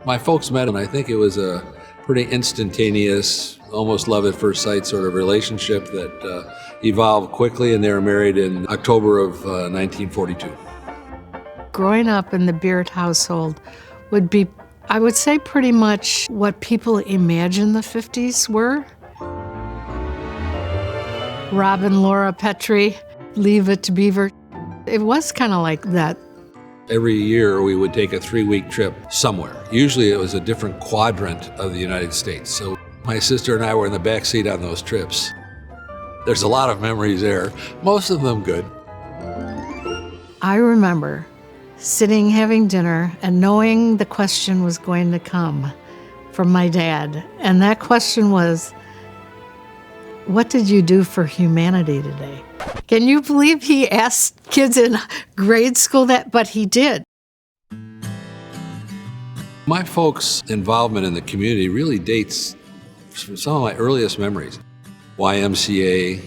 My folks met, and I think it was a pretty instantaneous, almost love at first sight sort of relationship that evolved quickly, and they were married in October of 1942. Growing up in the Beart household would be, I would say, pretty much what people imagine the 50s were. Robin, Laura, Petrie, Leave It to Beaver. It was kind of like that. Every year we would take a 3-week trip somewhere. Usually it was a different quadrant of the United States. So my sister and I were in the back seat on those trips. There's a lot of memories there, most of them good. I remember sitting having dinner and knowing the question was going to come from my dad. And that question was, what did you do for humanity today? Can you believe he asked kids in grade school that? But he did. My folks' involvement in the community really dates from some of my earliest memories. YMCA,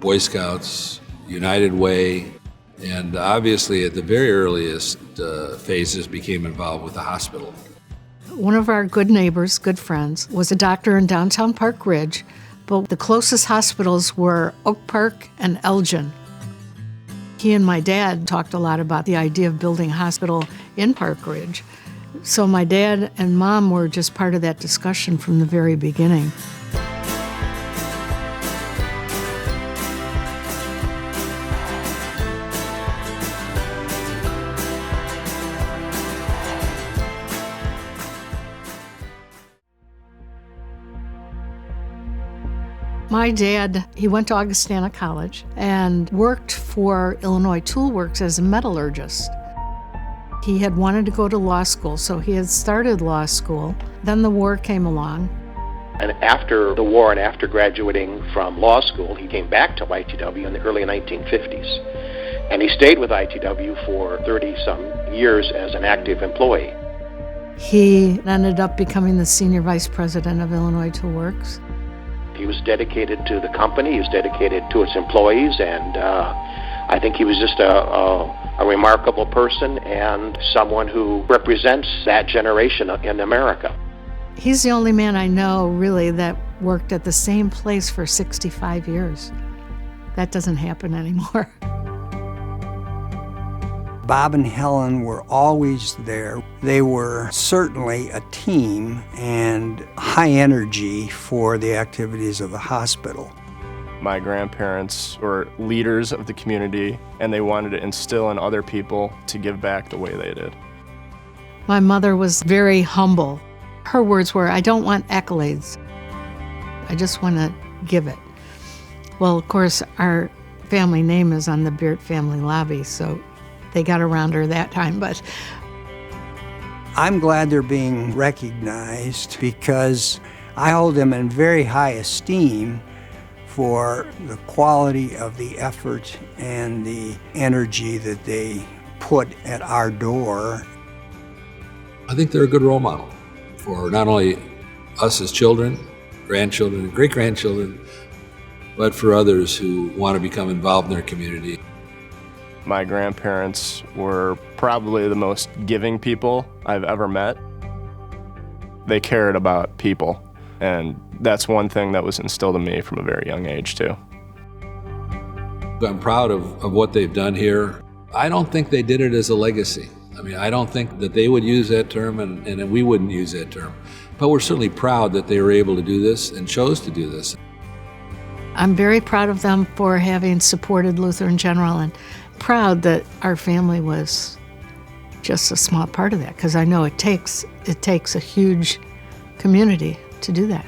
Boy Scouts, United Way, and obviously at the very earliest phases became involved with the hospital. One of our good neighbors, good friends, was a doctor in downtown Park Ridge, but the closest hospitals were Oak Park and Elgin. He and my dad talked a lot about the idea of building a hospital in Park Ridge. So my dad and mom were just part of that discussion from the very beginning. My dad, he went to Augustana College and worked for Illinois Tool Works as a metallurgist. He had wanted to go to law school, so he had started law school. Then the war came along. And after the war and after graduating from law school, he came back to ITW in the early 1950s. And he stayed with ITW for 30-some years as an active employee. He ended up becoming the senior vice president of Illinois Tool Works. He was dedicated to the company, he was dedicated to its employees, and I think he was just a remarkable person and someone who represents that generation in America. He's the only man I know, really, that worked at the same place for 65 years. That doesn't happen anymore. Bob and Helen were always there. They were certainly a team and high energy for the activities of the hospital. My grandparents were leaders of the community, and they wanted to instill in other people to give back the way they did. My mother was very humble. Her words were, I don't want accolades. I just want to give it. Well, of course, our family name is on the Beart family lobby, so they got around her that time, but I'm glad they're being recognized because I hold them in very high esteem for the quality of the effort and the energy that they put at our door. I think they're a good role model for not only us as children, grandchildren, and great-grandchildren, but for others who want to become involved in their community. My grandparents were probably the most giving people I've ever met. They cared about people, and that's one thing that was instilled in me from a very young age, too. I'm proud of what they've done here. I don't think they did it as a legacy. I mean, I don't think that they would use that term and we wouldn't use that term. But we're certainly proud that they were able to do this and chose to do this. I'm very proud of them for having supported Lutheran General and proud that our family was just a small part of that, because I know it takes a huge community to do that.